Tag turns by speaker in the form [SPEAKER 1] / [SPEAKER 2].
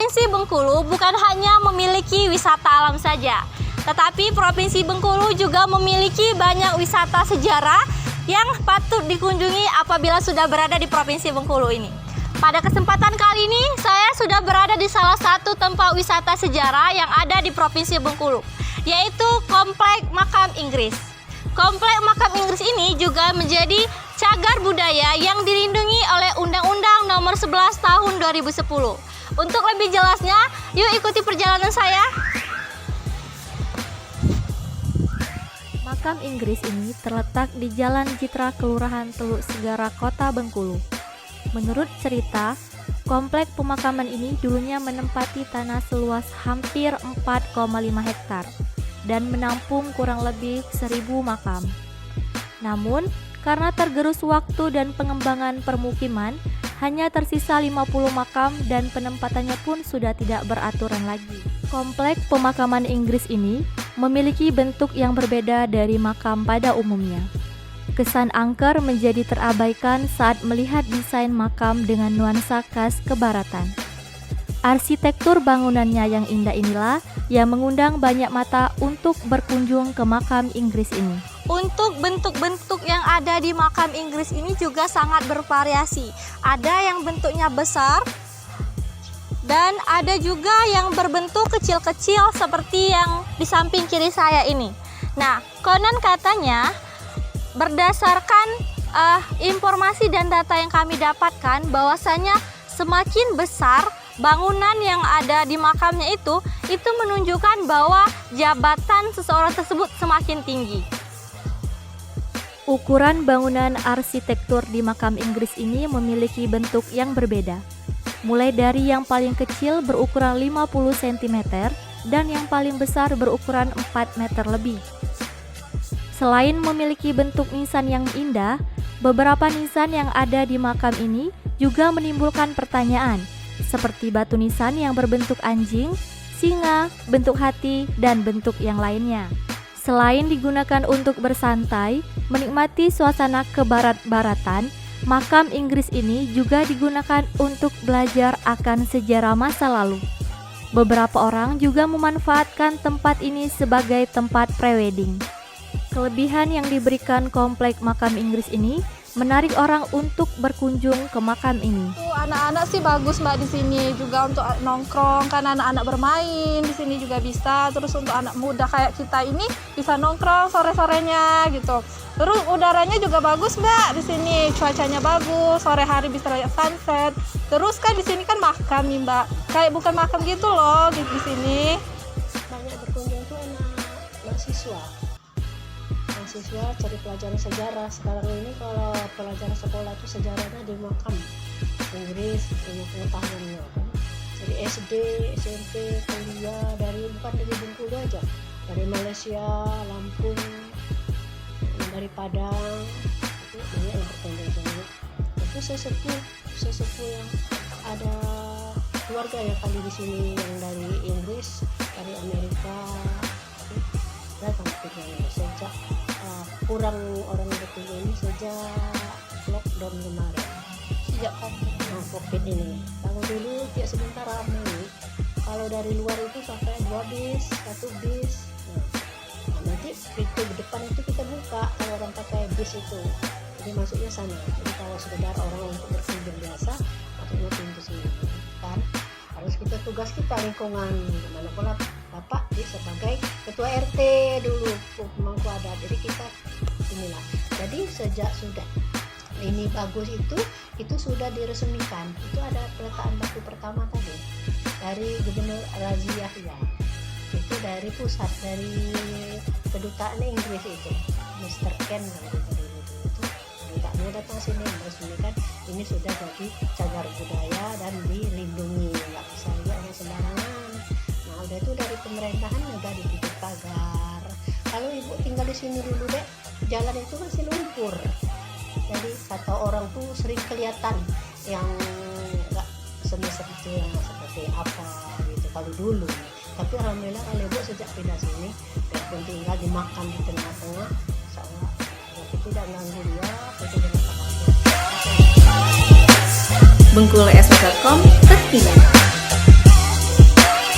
[SPEAKER 1] Provinsi Bengkulu bukan hanya memiliki wisata alam saja, tetapi Provinsi Bengkulu juga memiliki banyak wisata sejarah yang patut dikunjungi apabila sudah berada di Provinsi Bengkulu ini. Pada kesempatan kali ini, saya sudah berada di salah satu tempat wisata sejarah yang ada di Provinsi Bengkulu, yaitu Komplek Makam Inggris. Komplek Makam Inggris ini juga menjadi cagar budaya yang dilindungi oleh Undang-Undang Nomor 11 Tahun 2010. Untuk lebih jelasnya, yuk ikuti perjalanan saya.
[SPEAKER 2] Makam Inggris ini terletak di Jalan Citra, Kelurahan Teluk Segara, Kota Bengkulu. Menurut cerita, komplek pemakaman ini dulunya menempati tanah seluas hampir 4,5 hektar dan menampung kurang lebih 1.000 makam. Namun, karena tergerus waktu dan pengembangan permukiman, hanya tersisa 50 makam dan penempatannya pun sudah tidak beraturan lagi. Komplek pemakaman Inggris ini memiliki bentuk yang berbeda dari makam pada umumnya. Kesan angker menjadi terabaikan saat melihat desain makam dengan nuansa khas kebaratan. Arsitektur bangunannya yang indah inilah yang mengundang banyak mata untuk berkunjung ke makam Inggris ini.
[SPEAKER 1] Untuk bentuk-bentuk yang ada di makam Inggris ini juga sangat bervariasi. Ada yang bentuknya besar dan ada juga yang berbentuk kecil-kecil seperti yang di samping kiri saya ini. Nah, konon katanya berdasarkan informasi dan data yang kami dapatkan bahwasanya semakin besar bangunan yang ada di makamnya itu menunjukkan bahwa jabatan seseorang tersebut semakin tinggi.
[SPEAKER 2] Ukuran bangunan arsitektur di makam Inggris ini memiliki bentuk yang berbeda, mulai dari yang paling kecil berukuran 50 cm dan yang paling besar berukuran 4 meter lebih. Selain memiliki bentuk nisan yang indah, beberapa nisan yang ada di makam ini juga menimbulkan pertanyaan, seperti batu nisan yang berbentuk anjing, singa, bentuk hati, dan bentuk yang lainnya. Selain digunakan untuk bersantai, menikmati suasana kebarat-baratan, makam Inggris ini juga digunakan untuk belajar akan sejarah masa lalu. Beberapa orang juga memanfaatkan tempat ini sebagai tempat prewedding. Kelebihan yang diberikan komplek makam Inggris ini menarik orang untuk berkunjung ke makam ini.
[SPEAKER 3] Anak-anak sih bagus Mbak di sini, juga untuk nongkrong kan anak-anak bermain di sini juga bisa. Terus untuk anak muda kayak kita ini bisa nongkrong sore-sorenya gitu. Terus udaranya juga bagus Mbak di sini, cuacanya bagus, sore hari bisa lihat sunset. Terus kan di sini kan makam nih Mbak, kayak bukan makam gitu loh di sini.
[SPEAKER 4] Banyak berkunjung tuh anak mahasiswa cari pelajaran sejarah. Sekarang ini kalau pelajaran sekolah itu sejarahnya di makam Inggris, ilmu pengetahuannya kan. Jadi SD, SMP, kuliah bukan dari Bengkulu aja, dari Malaysia, Lampung, dari Padang, itu banyak yang berkunjung sini. Itu sesepuh yang ada keluarga yang kali di sini yang dari Inggris, dari Amerika, datang ke sini sejak kurang orang berkunjung ini sejak lockdown kemarin, sejak COVID ini. Kalau dulu tiap sebentar ramai, kalau dari luar itu sampai 2 bis, 1 bis. Nah, nanti pintu depan itu kita buka kalau orang pakai bis itu, jadi masuknya sana. Jadi kalau sekedar orang untuk berkunjung biasa, masuknya pintu sini kan. Harus kita tugas kita lingkungan, mana pula Bapak sebagai ketua RT dulu pemangku adat, jadi kita inilah. Jadi sejak sudah ini bagus itu sudah diresmikan. Itu ada peletakan batu pertama tadi dari Gubernur Razi Yahya, itu dari pusat, dari kedutaan Inggris itu Mr. Ken itu kedutaannya datang sini meresmikan. Ini sudah jadi cagar budaya dan dilindungi, nggak bisa lihat orang sembarangan. Nah udah itu dari pemerintahan udah ditutup pagar. Kalau ibu tinggal di sini dulu deh, jalan itu masih lumpur. Jadi kata orang tuh sering kelihatan yang nggak seperti apa gitu kalau dulu. Tapi alhamdulillah kalau ibu sejak pindah sini, biarpun tinggal di makam di tengah-tengah, saya tidak ganggu dia, tidak apa-apa.
[SPEAKER 5] Bengkulu.com terpilih.